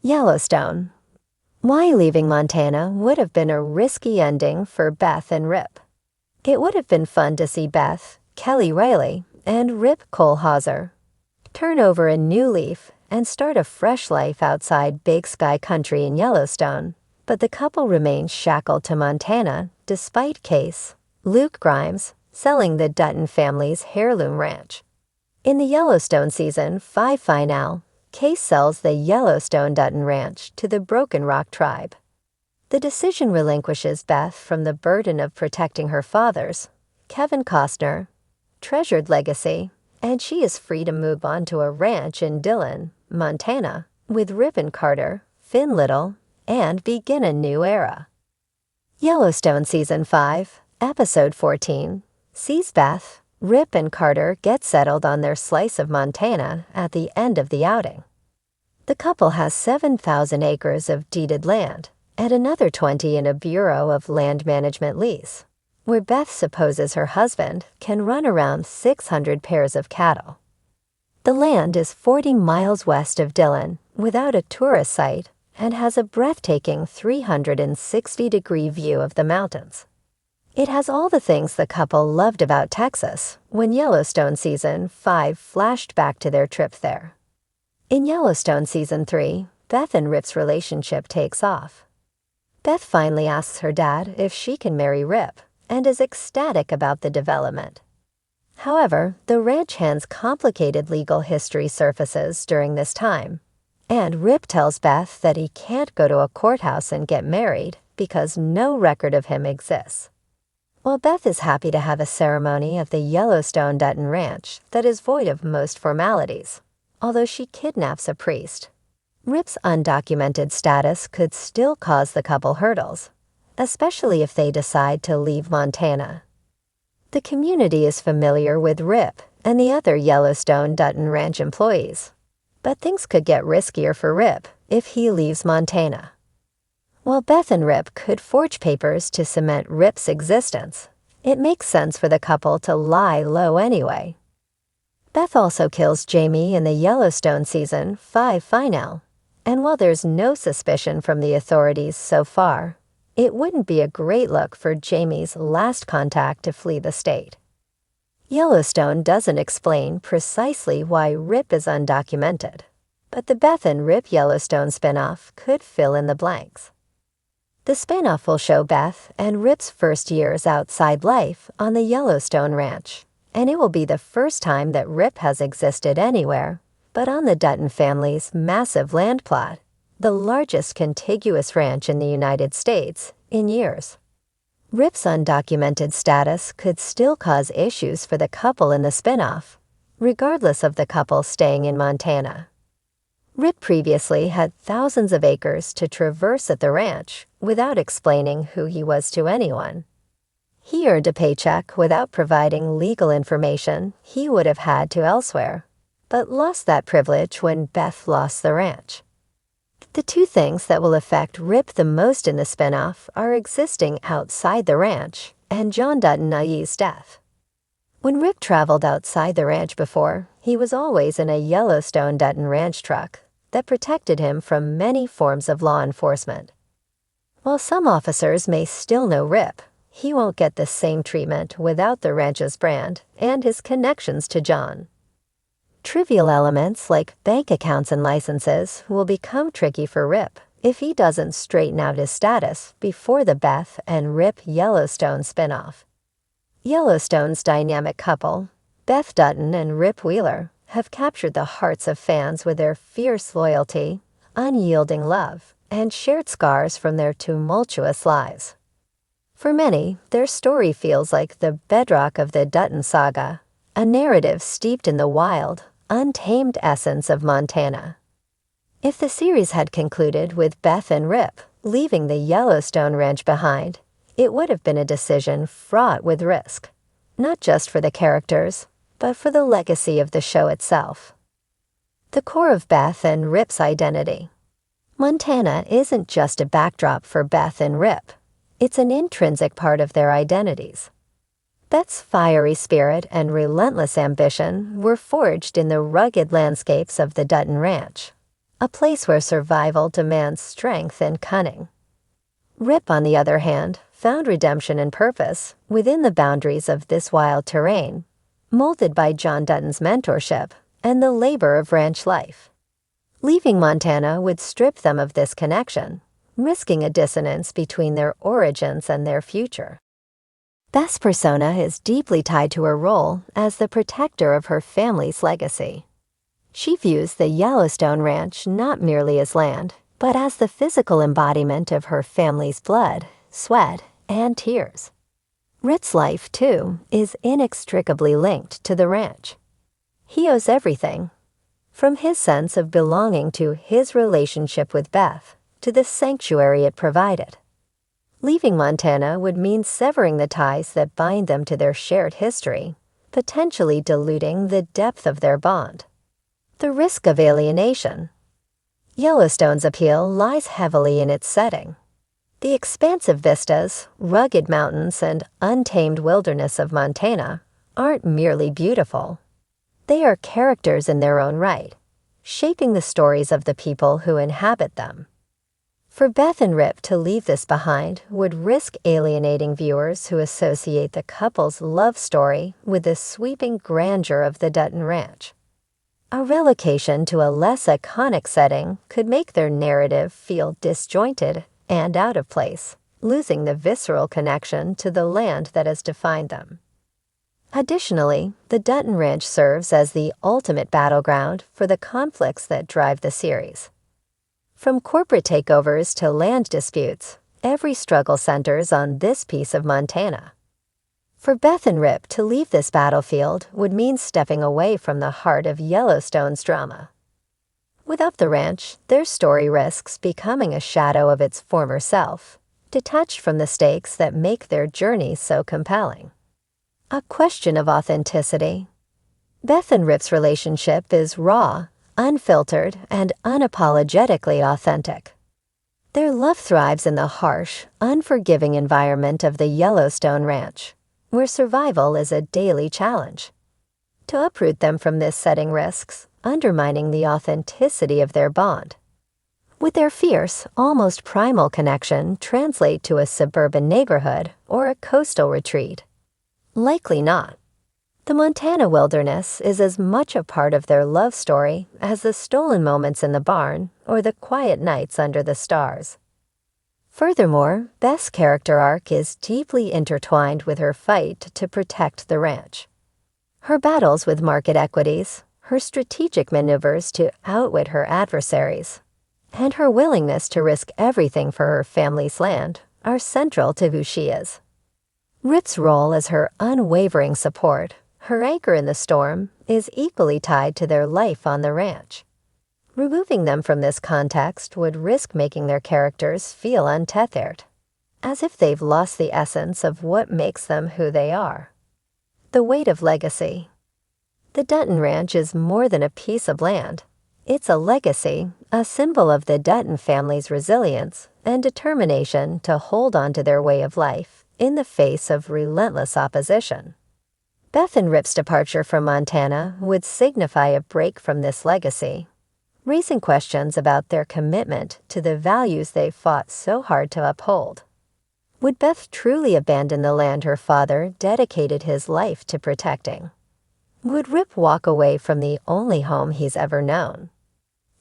Yellowstone. Why leaving Montana would have been a risky ending for Beth and Rip. It would have been fun to see Beth, Kelly Riley, and Rip Kohlhauser turn over a new leaf and start a fresh life outside Big Sky Country in Yellowstone, but the couple remains shackled to Montana despite Case, Luke Grimes, selling the Dutton family's heirloom ranch. In the Yellowstone Season 5 finale, Case sells the Yellowstone Dutton Ranch to the Broken Rock tribe. The decision relinquishes Beth from the burden of protecting her father's, Kevin Costner, treasured legacy, and she is free to move on to a ranch in Dillon, Montana, with Rip and Carter, Finn Little, and begin a new era. Yellowstone Season 5, Episode 14, sees Beth, Rip, and Carter get settled on their slice of Montana at the end of the outing. The couple has 7,000 acres of deeded land and another 20 in a Bureau of Land Management lease, where Beth supposes her husband can run around 600 pairs of cattle. The land is 40 miles west of Dillon, without a tourist site, and has a breathtaking 360-degree view of the mountains. It has all the things the couple loved about Texas when Yellowstone Season 5 flashed back to their trip there. In Yellowstone Season 3, Beth and Rip's relationship takes off. Beth finally asks her dad if she can marry Rip and is ecstatic about the development. However, the ranch hand's complicated legal history surfaces during this time, and Rip tells Beth that he can't go to a courthouse and get married because no record of him exists. While Beth is happy to have a ceremony at the Yellowstone Dutton Ranch that is void of most formalities, although she kidnaps a priest, Rip's undocumented status could still cause the couple hurdles, especially if they decide to leave Montana. The community is familiar with Rip and the other Yellowstone Dutton Ranch employees, but things could get riskier for Rip if he leaves Montana. While Beth and Rip could forge papers to cement Rip's existence, it makes sense for the couple to lie low anyway. Beth also kills Jamie in the Yellowstone Season 5 finale, and while there's no suspicion from the authorities so far, it wouldn't be a great look for Jamie's last contact to flee the state. Yellowstone doesn't explain precisely why Rip is undocumented, but the Beth and Rip Yellowstone spinoff could fill in the blanks. The spinoff will show Beth and Rip's first years outside life on the Yellowstone Ranch, and it will be the first time that Rip has existed anywhere but on the Dutton family's massive land plot, the largest contiguous ranch in the United States in years. Rip's undocumented status could still cause issues for the couple in the spinoff, regardless of the couple staying in Montana. Rip previously had thousands of acres to traverse at the ranch without explaining who he was to anyone. He earned a paycheck without providing legal information he would have had to elsewhere, but lost that privilege when Beth lost the ranch. The two things that will affect Rip the most in the spinoff are existing outside the ranch and John Dutton Ayee's death. When Rip traveled outside the ranch before, he was always in a Yellowstone Dutton Ranch truck that protected him from many forms of law enforcement. While some officers may still know Rip, he won't get the same treatment without the ranch's brand and his connections to John. Trivial elements like bank accounts and licenses will become tricky for Rip if he doesn't straighten out his status before the Beth and Rip Yellowstone spinoff. Yellowstone's dynamic couple, Beth Dutton and Rip Wheeler, have captured the hearts of fans with their fierce loyalty, unyielding love, and shared scars from their tumultuous lives. For many, their story feels like the bedrock of the Dutton saga, a narrative steeped in the wild, untamed essence of Montana. If the series had concluded with Beth and Rip leaving the Yellowstone Ranch behind, it would have been a decision fraught with risk, not just for the characters, but for the legacy of the show itself. The core of Beth and Rip's identity. Montana isn't just a backdrop for Beth and Rip. It's an intrinsic part of their identities. Beth's fiery spirit and relentless ambition were forged in the rugged landscapes of the Dutton Ranch, a place where survival demands strength and cunning. Rip, on the other hand, found redemption and purpose within the boundaries of this wild terrain, molded by John Dutton's mentorship and the labor of ranch life. Leaving Montana would strip them of this connection, risking a dissonance between their origins and their future. Beth's persona is deeply tied to her role as the protector of her family's legacy. She views the Yellowstone Ranch not merely as land, but as the physical embodiment of her family's blood, sweat, and tears. Rip's life, too, is inextricably linked to the ranch. He owes everything, from his sense of belonging to his relationship with Beth to the sanctuary it provided. Leaving Montana would mean severing the ties that bind them to their shared history, potentially diluting the depth of their bond. The risk of alienation. Yellowstone's appeal lies heavily in its setting. The expansive vistas, rugged mountains, and untamed wilderness of Montana aren't merely beautiful. They are characters in their own right, shaping the stories of the people who inhabit them. For Beth and Rip to leave this behind would risk alienating viewers who associate the couple's love story with the sweeping grandeur of the Dutton Ranch. A relocation to a less iconic setting could make their narrative feel disjointed and out of place, losing the visceral connection to the land that has defined them. Additionally, the Dutton Ranch serves as the ultimate battleground for the conflicts that drive the series. From corporate takeovers to land disputes, every struggle centers on this piece of Montana. For Beth and Rip to leave this battlefield would mean stepping away from the heart of Yellowstone's drama. Without the ranch, their story risks becoming a shadow of its former self, detached from the stakes that make their journey so compelling. A question of authenticity. Beth and Rip's relationship is raw, unfiltered, and unapologetically authentic. Their love thrives in the harsh, unforgiving environment of the Yellowstone Ranch, where survival is a daily challenge. To uproot them from this setting risks undermining the authenticity of their bond. Would their fierce, almost primal connection translate to a suburban neighborhood or a coastal retreat? Likely not. The Montana wilderness is as much a part of their love story as the stolen moments in the barn or the quiet nights under the stars. Furthermore, Beth's character arc is deeply intertwined with her fight to protect the ranch. Her battles with market equities, her strategic maneuvers to outwit her adversaries, and her willingness to risk everything for her family's land are central to who she is. Rip's role as her unwavering support, her anchor in the storm, is equally tied to their life on the ranch. Removing them from this context would risk making their characters feel untethered, as if they've lost the essence of what makes them who they are. The weight of legacy. The Dutton Ranch is more than a piece of land. It's a legacy, a symbol of the Dutton family's resilience and determination to hold on to their way of life in the face of relentless opposition. Beth and Rip's departure from Montana would signify a break from this legacy, raising questions about their commitment to the values they fought so hard to uphold. Would Beth truly abandon the land her father dedicated his life to protecting? Would Rip walk away from the only home he's ever known?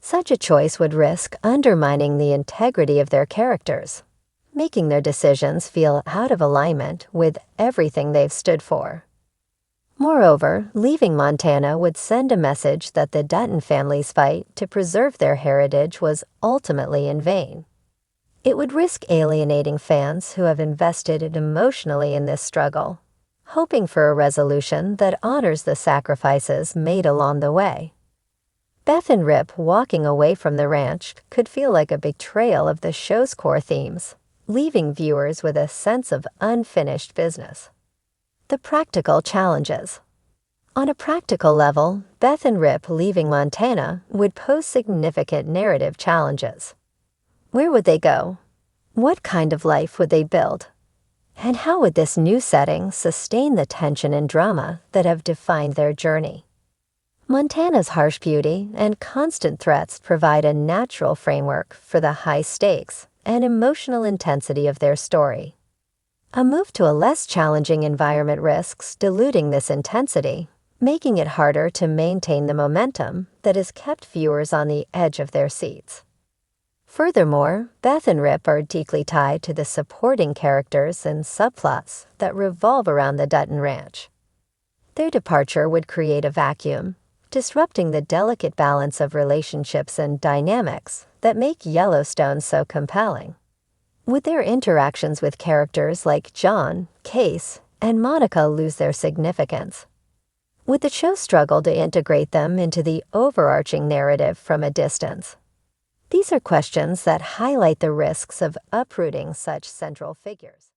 Such a choice would risk undermining the integrity of their characters, making their decisions feel out of alignment with everything they've stood for. Moreover, leaving Montana would send a message that the Dutton family's fight to preserve their heritage was ultimately in vain. It would risk alienating fans who have invested emotionally in this struggle, hoping for a resolution that honors the sacrifices made along the way. Beth and Rip walking away from the ranch could feel like a betrayal of the show's core themes, leaving viewers with a sense of unfinished business. The practical challenges. On a practical level, Beth and Rip leaving Montana would pose significant narrative challenges. Where would they go? What kind of life would they build? And how would this new setting sustain the tension and drama that have defined their journey? Montana's harsh beauty and constant threats provide a natural framework for the high stakes and emotional intensity of their story. A move to a less challenging environment risks diluting this intensity, making it harder to maintain the momentum that has kept viewers on the edge of their seats. Furthermore, Beth and Rip are deeply tied to the supporting characters and subplots that revolve around the Dutton Ranch. Their departure would create a vacuum, disrupting the delicate balance of relationships and dynamics that make Yellowstone so compelling. Would their interactions with characters like John, Case, and Monica lose their significance? Would the show struggle to integrate them into the overarching narrative from a distance? These are questions that highlight the risks of uprooting such central figures.